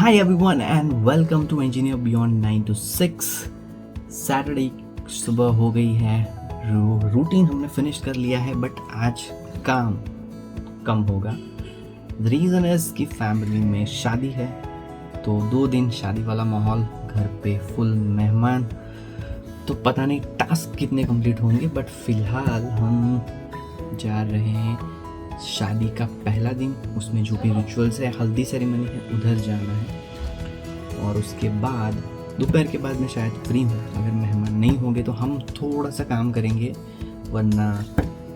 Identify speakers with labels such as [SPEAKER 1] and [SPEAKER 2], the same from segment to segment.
[SPEAKER 1] Hi everyone and welcome to Engineer Beyond 9 to 6। Saturday सुबह हो गई है, रूटीन हमने फिनिश कर लिया है, बट आज काम कम होगा। द रीज़न इज़ कि फैमिली में शादी है, तो 2 दिन शादी वाला माहौल, घर पे फुल मेहमान, तो पता नहीं टास्क कितने कंप्लीट होंगे। बट फ़िलहाल हम जा रहे हैं शादी का पहला दिन, उसमें जो भी रिचुअल्स है, हल्दी सेरेमनी है, उधर जाना है। और उसके बाद दोपहर के बाद मैं शायद फ्री हूँ। अगर मेहमान नहीं होंगे तो हम थोड़ा सा काम करेंगे, वरना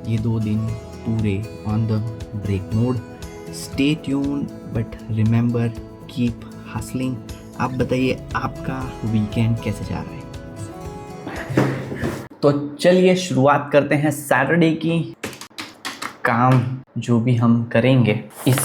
[SPEAKER 1] ये 2 दिन पूरे on the break mode. Stay tune but remember keep hustling. आप बताइए आपका वीकेंड कैसे जा रहा है? तो चलिए शुरुआत करते हैं सैटरडे की। काम जो भी हम करेंगे इस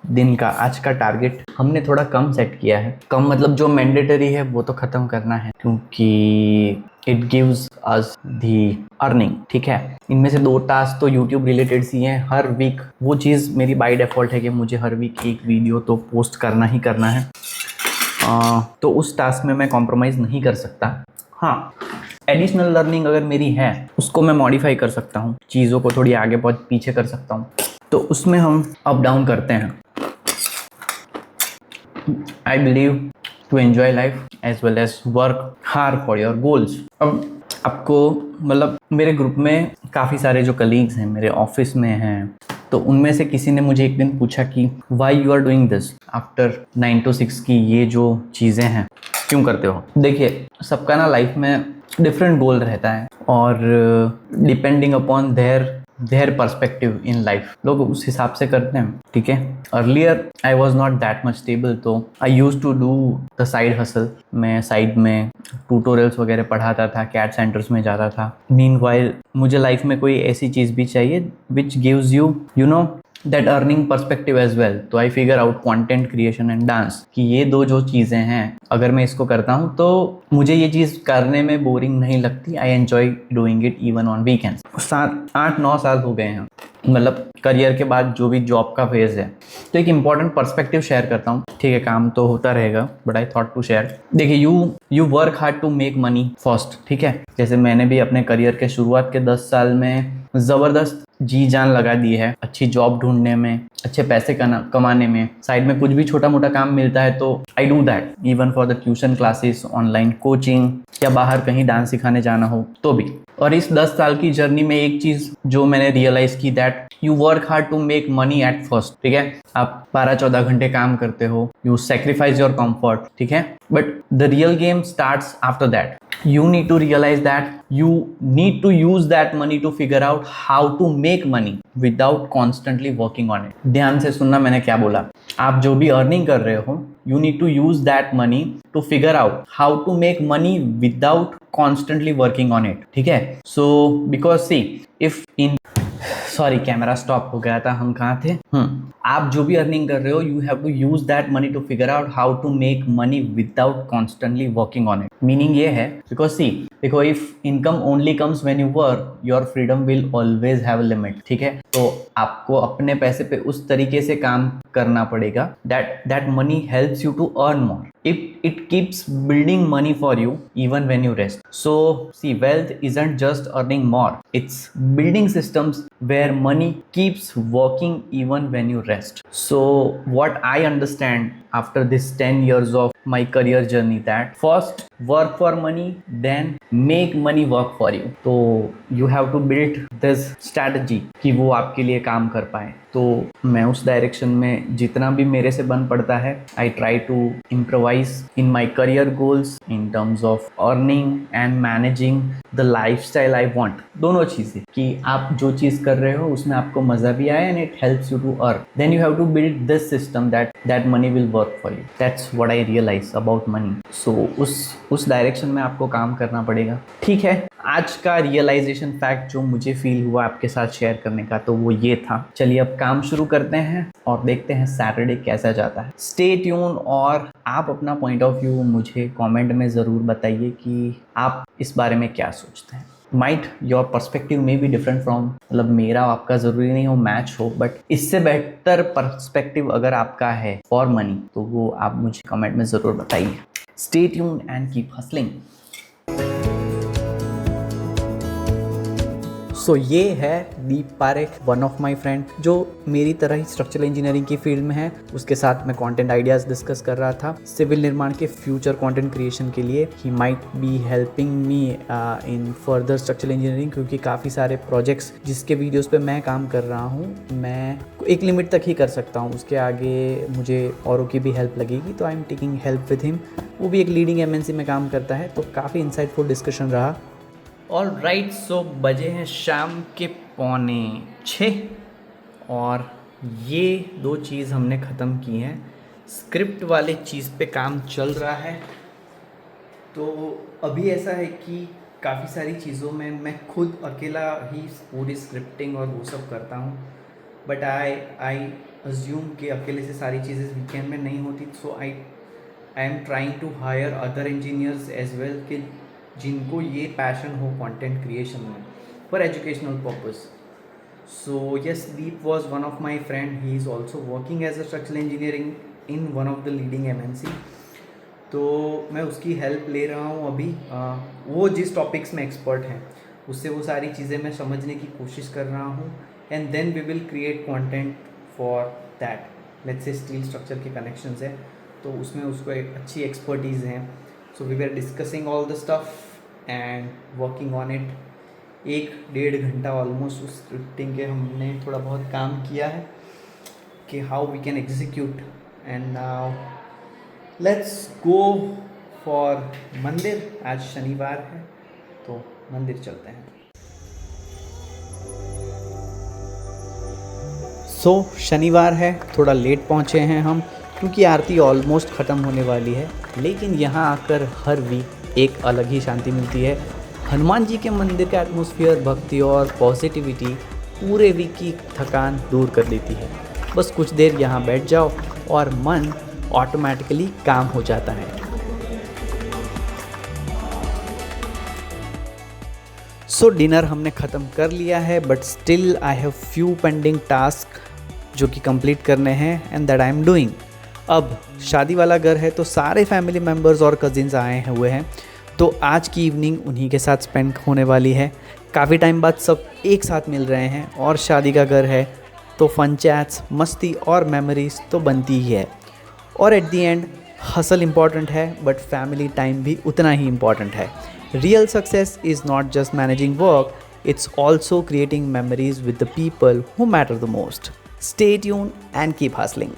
[SPEAKER 1] दिन का, आज का टारगेट हमने थोड़ा कम सेट किया है। कम मतलब जो मैंडेटरी है वो तो ख़त्म करना है, क्योंकि it gives us the earning. ठीक है, इनमें से 2 टास्क तो यूट्यूब रिलेटेड सी हैं। हर वीक वो चीज़ मेरी बाय डिफ़ॉल्ट है कि मुझे हर वीक एक वीडियो तो पोस्ट करना ही करना है, तो उस टास्क में मैं कॉम्प्रोमाइज़ नहीं कर सकता। हाँ, एडिशनल लर्निंग अगर मेरी है उसको मैं मॉडिफाई कर सकता हूँ, चीज़ों को थोड़ी आगे बहुत पीछे कर सकता हूँ, तो उसमें हम अप डाउन करते हैं। I believe to enjoy life as well as work hard for your goals. अब आपको मतलब मेरे ग्रुप में काफ़ी सारे जो कलीग्स हैं, मेरे ऑफिस में हैं, तो उनमें से किसी ने मुझे एक दिन पूछा कि why you are doing this after 9 to 6 की ये जो चीज़ें हैं क्यों करते हो। देखिए, सबका ना लाइफ में डिफरेंट गोल रहता है, और depending upon their perspective in life लोग उस हिसाब से करते हैं। ठीक है, earlier I was not that much stable, तो I use to do the side hustle. मैं साइड में ट्यूटोरियल्स वगैरह पढ़ाता था, कैट सेंटर्स में जाता था। मीनवाइल मुझे लाइफ में कोई ऐसी चीज़ भी चाहिए which gives you know that earning perspective as well. तो I figure out content creation and dance कि ये 2 जो चीज़ें हैं, अगर मैं इसको करता हूँ तो मुझे ये चीज़ करने में बोरिंग नहीं लगती। I enjoy doing it even on weekends. 7-8-9 साल हो गए हैं, मतलब करियर के बाद जो भी जॉब का फेज है। तो एक इम्पॉर्टेंट पर्सपेक्टिव शेयर करता हूँ। ठीक है, काम तो होता रहेगा, but I thought to share. देखिए, you work hard to make money first. ठीक है, जैसे मैंने भी अपने करियर के शुरुआत के 10 साल में ज़बरदस्त जी जान लगा दी है, अच्छी जॉब ढूंढने में, अच्छे पैसे कमाने में। साइड में कुछ भी छोटा मोटा काम मिलता है तो I do that, even for the tuition classes, online coaching, या बाहर कहीं डांस सिखाने जाना हो तो भी। और इस 10 साल की जर्नी में एक चीज़ जो मैंने रियलाइज़ की, that you work hard to make money at first. ठीक है, आप 12-14 घंटे काम करते हो, यू सेक्रीफाइस योर कंफर्ट। ठीक है, but the real game starts after that. You need to realize that you need to use that money to figure out how to make money without constantly working on it। ध्यान से सुनना मैंने क्या बोला। आप जो भी अर्निंग कर रहे हो, you need to use that money to figure out how to make money without constantly working on it। ठीक है, so because see, if in sorry, camera stop हो गया था, हम कहाँ थे? आप जो भी अर्निंग कर रहे हो, you have to use that money to figure out how to make money without constantly working on it. Meaning ये है, बिकॉज सी, देखो, if income only comes when you work, your freedom will always have a limit. ठीक है, तो आपको अपने पैसे पे उस तरीके से काम करना पड़ेगा that money helps you to earn more. It keeps building money for you even when you rest. So see, wealth isn't just earning more, it's building systems where money keeps working even when you rest. So what I understand after this 10 years of my career journey, that first work for money, then make money work for you. तो you have to build this strategy कि वो आपके लिए काम कर पाए। तो मैं उस डायरेक्शन में जितना भी मेरे से बन पड़ता है, I try to improvise in my career goals in terms of earning and managing the life style I want. दोनों चीज़ें कि आप जो चीज़ कर रहे हो उसमें आपको मज़ा भी आए and it helps you to earn, then you have to build this system that money will work for you. That's what I realize about money. So उस डायरेक्शन में आपको काम करना पड़ेगा। ठीक है, आज का रियलाइजेशन फैक्ट जो मुझे फील हुआ आपके साथ शेयर करने का, तो वो ये था। चलिए अब काम शुरू करते हैं और देखते हैं सैटरडे कैसा जाता है। स्टे ट्यून, और आप अपना पॉइंट ऑफ व्यू मुझे कमेंट में ज़रूर बताइए कि आप इस बारे में क्या सोचते हैं। माइट योर पर्सपेक्टिव में बी डिफरेंट फ्रॉम, मतलब मेरा आपका ज़रूरी नहीं हो मैच हो, बट इससे बेहतर पर्सपेक्टिव अगर आपका है फॉर मनी तो वो आप मुझे कमेंट में ज़रूर बताइए। Stay tuned and keep hustling. So ये है Deep Parekh, one of my friend, जो मेरी तरह ही स्ट्रक्चरल इंजीनियरिंग की फील्ड में है। उसके साथ मैं कंटेंट आइडियाज़ डिस्कस कर रहा था सिविल निर्माण के फ्यूचर कंटेंट क्रिएशन के लिए। He might be helping me in further structural engineering, क्योंकि काफ़ी सारे प्रोजेक्ट्स जिसके वीडियोस पे मैं काम कर रहा हूँ मैं एक लिमिट तक ही कर सकता हूँ, उसके आगे मुझे औरों की भी हेल्प लगेगी, तो I am taking help with him. वो भी एक लीडिंग एमएनसी में काम करता है, तो काफ़ी इंसाइटफुल डिस्कशन रहा। ऑल राइट, सो बजे हैं शाम के 5:45 और ये दो चीज़ हमने ख़त्म की हैं। स्क्रिप्ट वाले चीज़ पे काम चल रहा है। तो अभी ऐसा है कि काफ़ी सारी चीज़ों में मैं खुद अकेला ही पूरी स्क्रिप्टिंग और वो सब करता हूँ, बट आई अज्यूम कि अकेले से सारी चीज़ें वीकेंड में नहीं होती। So I am trying to hire other engineers as well, कि जिनको ये पैशन हो कंटेंट क्रिएशन में for educational purpose. So yes, Deep was one of my friend, he is also working as a structural engineering in one of the leading MNC. तो मैं उसकी help ले रहा हूँ अभी। वो जिस टॉपिक्स में एक्सपर्ट हैं उससे वो सारी चीज़ें मैं समझने की कोशिश कर रहा हूँ, and then we will create content for that. Let's say steel structure के कनेक्शंस है तो उसमें उसको एक अच्छी एक्सपर्टीज़ हैं। So we were discussing all the stuff and working on it. 1-1.5 घंटा ऑलमोस्ट उस स्क्रिप्टिंग के हमने थोड़ा बहुत काम किया है कि how we can execute. And now let's go for मंदिर। आज शनिवार है तो मंदिर चलते हैं। सो शनिवार है, थोड़ा लेट पहुंचे हैं हम क्योंकि आरती ऑलमोस्ट ख़त्म होने वाली है, लेकिन यहाँ आकर हर वीक एक अलग ही शांति मिलती है। हनुमान जी के मंदिर का एटमॉस्फेयर, भक्ति और पॉजिटिविटी पूरे वीक की थकान दूर कर देती है। बस कुछ देर यहाँ बैठ जाओ और मन ऑटोमेटिकली काम हो जाता है। सो डिनर हमने ख़त्म कर लिया है, but still I have few pending task जो कि कंप्लीट करने हैं, and that I am doing. अब शादी वाला घर है तो सारे फैमिली मेम्बर्स और कज़िन्स आए हुए हैं, तो आज की इवनिंग उन्हीं के साथ स्पेंड होने वाली है। काफ़ी टाइम बाद सब एक साथ मिल रहे हैं और शादी का घर है तो फन चैट्स, मस्ती और मेमोरीज तो बनती ही है। और at the and hustle important है, बट फैमिली टाइम भी उतना ही इम्पॉर्टेंट है। Real success is not just managing work, it's also creating memories with the people who matter the most. Stay tuned and keep hustling.